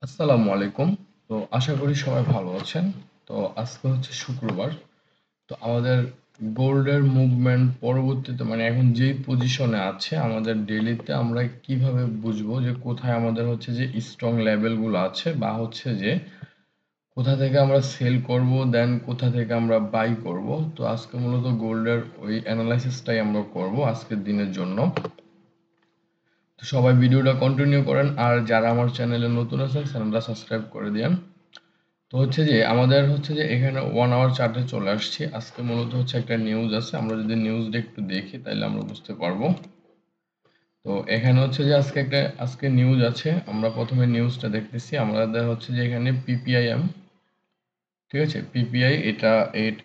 আসসালামু আলাইকুম। তো আশা করি সবাই ভালো আছেন। তো আজকে হচ্ছে শুক্রবার। তো আমাদের গোল্ডের মুভমেন্ট পরবর্তীতে মানে এখন যেই পজিশনে আছে আমাদের ডেইলিতে আমরা কিভাবে বুঝবো যে কোথায় আমাদের হচ্ছে যে স্ট্রং লেভেলগুলো আছে বা হচ্ছে যে কোথা থেকে আমরা সেল করব দেন কোথা থেকে আমরা বাই করব। তো আজকে মূলত গোল্ডের ওই অ্যানালাইসিসটাই আমরা করব আজকের দিনের জন্য। তো সবাই ভিডিওটা কন্টিনিউ করেন আর যারা আমার চ্যানেলে নতুন আছেন চ্যানেলটা সাবস্ক্রাইব করে দিন। তো হচ্ছে যে আমাদের হচ্ছে যে এখানে 1 আওয়ার চার্টে চলে আসছি। আজকে মূলত হচ্ছে একটা নিউজ আছে, আমরা যদি নিউজটা একটু দেখি তাহলে আমরা বুঝতে পারবো। তো এখানে হচ্ছে যে আজকে নিউজ আছে, আমরা প্রথমে নিউজটা দেখতেছি। আমাদের হচ্ছে যে এখানে পিপিআইএম, ঠিক আছে, পিপিআই এটা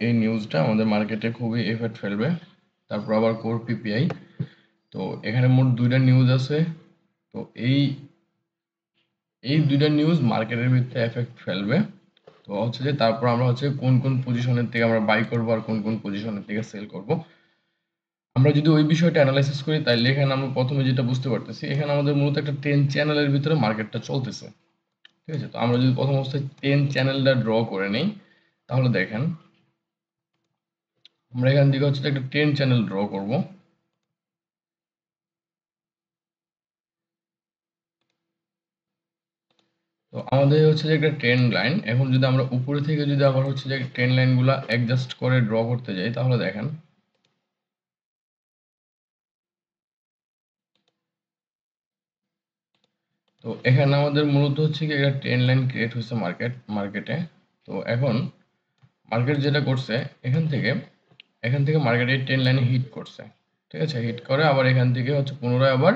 এই নিউজটা আমাদের মার্কেটে খুবই এফেক্ট ফেলবে। তারপর আবার কোর পিপিআই। তো এখানে মোট দুইটা নিউজ আছে। তো এই এই দুইটা নিউজ মার্কেটের ভিতরে এফেক্ট ফেলবে। তো হচ্ছে যে তারপর আমরা হচ্ছে কোন কোন পজিশনের থেকে আমরা বাই করব আর কোন কোন পজিশনের থেকে সেল করব। আমরা যদি ওই বিষয়টা অ্যানালাইসিস করি তাহলে এখানে আমরা প্রথমে যেটা বুঝতে পারতেছি, এখানে আমাদের মূলত একটা 10 চ্যানেলের ভিতরে মার্কেটটা চলতেছে। ঠিক আছে, তো আমরা যদি প্রথম অবস্থায় 10 চ্যানেলটা ড্র করে নেই তাহলে দেখেন আমরা এখান থেকে হচ্ছে একটা 10 চ্যানেল ড্র করব। তো আমাদের হচ্ছে যে একটা ট্রেন্ড লাইন, এখন যদি আমরা উপরে থেকে যদি আবার হচ্ছে যে ট্রেন্ড লাইনগুলো অ্যাডজাস্ট করে ড্র করতে যাই তাহলে দেখেন তো এখানে আমাদের মূলত হচ্ছে কি একটা ট্রেন্ড লাইন ক্রিয়েট হয়েছে মার্কেটে। তো এখন মার্কেট যেটা করছে এখান থেকে মার্কেট এই ট্রেন্ড লাইনে হিট করছে। ঠিক আছে, হিট করে আবার এখান থেকে হচ্ছে পুনরায় আবার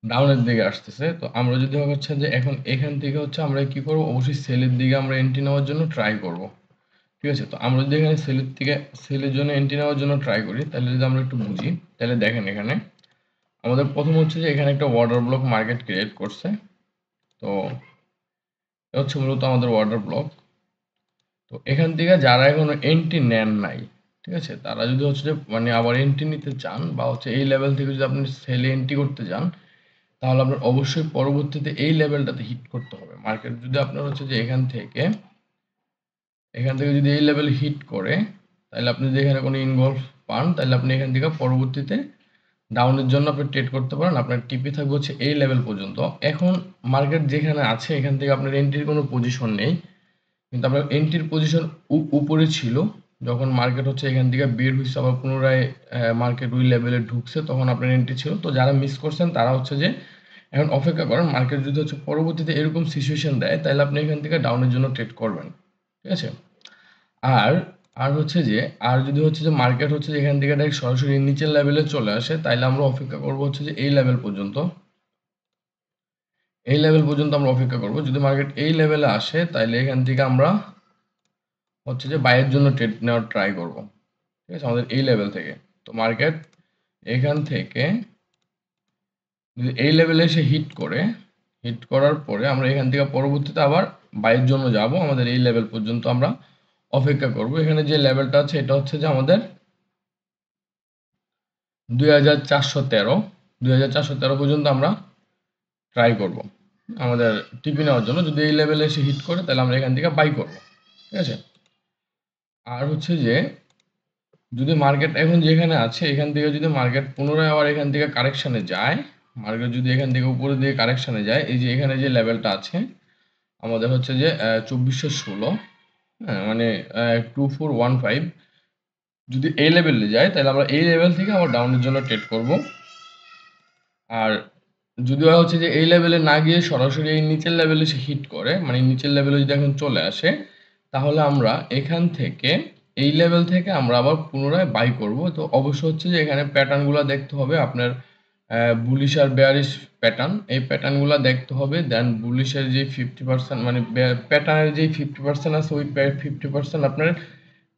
ডাউনের দিকে আসতেছে। তো আমরা যদি হচ্ছে যে এখন এখান থেকে হচ্ছে আমরা কি করব, অবশ্যই সেলের দিকে আমরা এন্ট্রি নেওয়ার জন্য ট্রাই করব। ঠিক আছে, তো আমরা যদি এখানে সেলের জন্য এন্ট্রি নেওয়ার জন্য ট্রাই করি তাহলে যদি আমরা একটু বুঝি তাহলে দেখেন এখানে আমাদের প্রথম হচ্ছে যে এখানে একটা ওয়াটার ব্লক মার্কেট ক্রিয়েট করছে। তো এটা হচ্ছে মূলত আমাদের ওয়াটার ব্লক। তো এখান থেকে যারা এখনো এন্ট্রি নেন নাই, ঠিক আছে, তারা যদি হচ্ছে যে মানে আবার এন্ট্রি নিতে চান বা হচ্ছে এই লেভেল থেকে যদি আপনি সেলে এন্ট্রি করতে চান তাহলে আপনার অবশ্যই পরবর্তীতে এই লেভেলটাতে হিট করতে হবে। মার্কেট যদি আপনার হচ্ছে যে এখান থেকে যদি এই লেভেল হিট করে তাহলে আপনি যদি এখানে কোনো ইনভলভ পান তাহলে আপনি এখান থেকে পরবর্তীতে ডাউনের জন্য আপনি ট্রেড করতে পারেন। আপনার টিপি থাকবে হচ্ছে এই লেভেল পর্যন্ত। এখন মার্কেট যেখানে আছে এখান থেকে আপনার এন্ট্রির কোনো পজিশন নেই, কিন্তু আপনার এন্ট্রির পজিশন উপরে ছিল। যখন মার্কেট হচ্ছে এখান থেকে বের হয়েছে আবার পুনরায় মার্কেট ওই লেভেলে ঢুকছে তখন আপনার এন্ট্রি ছিল। তো যারা মিস করছেন তারা হচ্ছে যে এখন অপেক্ষা করেন, মার্কেট যদি হচ্ছে পরবর্তীতে এরকম সিচুয়েশন দেয় তাহলে আপনি এখান থেকে ডাউনের জন্য ট্রেড করবেন। ঠিক আছে, আর আর হচ্ছে যে আর যদি হচ্ছে যে মার্কেট হচ্ছে যে এখান থেকে ডাইরেক্ট সরাসরি নিচের লেভেলে চলে আসে তাহলে আমরা অপেক্ষা করবো হচ্ছে যে এই লেভেল পর্যন্ত। এই লেভেল পর্যন্ত আমরা অপেক্ষা করব। যদি মার্কেট এই লেভেলে আসে তাহলে এখান থেকে আমরা হচ্ছে যে বাইয়ের জন্য ট্রেড নেওয়ার ট্রাই করব। ঠিক আছে, আমাদের এই লেভেল থেকে। তো মার্কেট এখান থেকে যদি এই লেভেলে এসে হিট করার পরে আমরা এখান থেকে পরবর্তীতে আবার বাইয়ের জন্য যাব। আমাদের এই লেভেল পর্যন্ত আমরা অপেক্ষা করব। এখানে যে লেভেলটা আছে এটা হচ্ছে যে আমাদের 2413। 2413 পর্যন্ত আমরা ট্রাই করব আমাদের টিপি নেওয়ার জন্য। যদি এই লেভেলে এসে হিট করে তাহলে আমরা এখান থেকে বাই করব। ঠিক আছে, আর হচ্ছে যে যদি মার্কেট এখন যেখানে আছে এখান থেকে যদি মার্কেট পুনরায় আবার এখান থেকে কারেকশানে যায়, মার্কেট যদি এখান থেকে উপরে দিয়ে কারেকশানে যায়, এই যে এখানে যে লেভেলটা আছে আমাদের হচ্ছে যে 2416, হ্যাঁ মানে 2415, যদি এই লেভেলে যায় তাহলে আমরা এই লেভেল থেকে আবার ডাউনের জন্য ট্রেড করব। আর যদিও হচ্ছে যে এই লেভেলে না গিয়ে সরাসরি এই নিচের লেভেলে সে হিট করে, মানে নিচের লেভেলে যদি এখন চলে আসে তাহলে আমরা এখান থেকে এই লেভেল থেকে আমরা আবার পুনরায় বাই করব। তো অবশ্য হচ্ছে যে এখানে প্যাটার্নগুলো দেখতে হবে আপনার, বুলিশ আর বেয়ারিশ প্যাটার্ন, এই প্যাটার্নগুলো দেখতে হবে। দেন বুলিশের যে 50% মানে প্যাটার্নের যে 50% আছে ওই 50% আপনার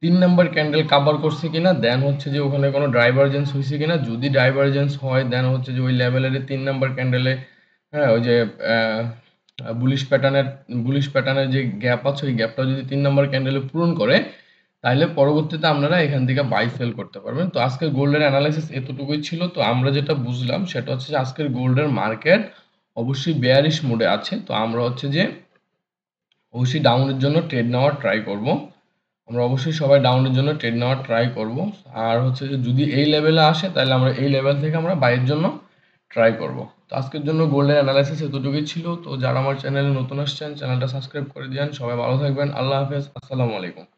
3 নাম্বার ক্যান্ডেল কাভার করছে কিনা, দেন হচ্ছে যে ওখানে কোনো ডাইভারজেন্স হয়েছে কিনা। যদি ডাইভারজেন্স হয় দেন হচ্ছে যে ওই লেভেলের 3 নাম্বার ক্যান্ডেলে, হ্যাঁ ওই যে বুলিশ প্যাটার্নের যে গ্যাপ আছে ওই গ্যাপটা যদি 3 নাম্বার ক্যান্ডেলে পূরণ করে তাহলে পরবর্তীতে আপনারা এখান থেকে বাই সেল করতে পারবেন। তো আজকের গোল্ডের অ্যানালাইসিস এতটুকুই ছিল। তো আমরা যেটা বুঝলাম সেটা হচ্ছে যে আজকের গোল্ডের মার্কেট অবশ্যই বেয়ারিশ মোডে আছে। তো আমরা হচ্ছে যে অবশ্যই ডাউনের জন্য ট্রেড নেওয়ার ট্রাই করব। আমরা অবশ্যই সবাই ডাউনের জন্য ট্রেড নেওয়ার ট্রাই করব। আর হচ্ছে যে যদি এই লেভেলে আসে তাহলে আমরা এই লেভেল থেকে আমরা বাইয়ের জন্য ট্রাই করব। তো আজকের জন্য গোল্ডের অ্যানালাইসিস এতটুকুই ছিল। তো যারা আমার চ্যানেলে নতুন আসছেন চ্যানেলটা সাবস্ক্রাইব করে দিয়েন। সবাই ভালো থাকবেন। আল্লাহ হাফেজ। আসসালামু আলাইকুম।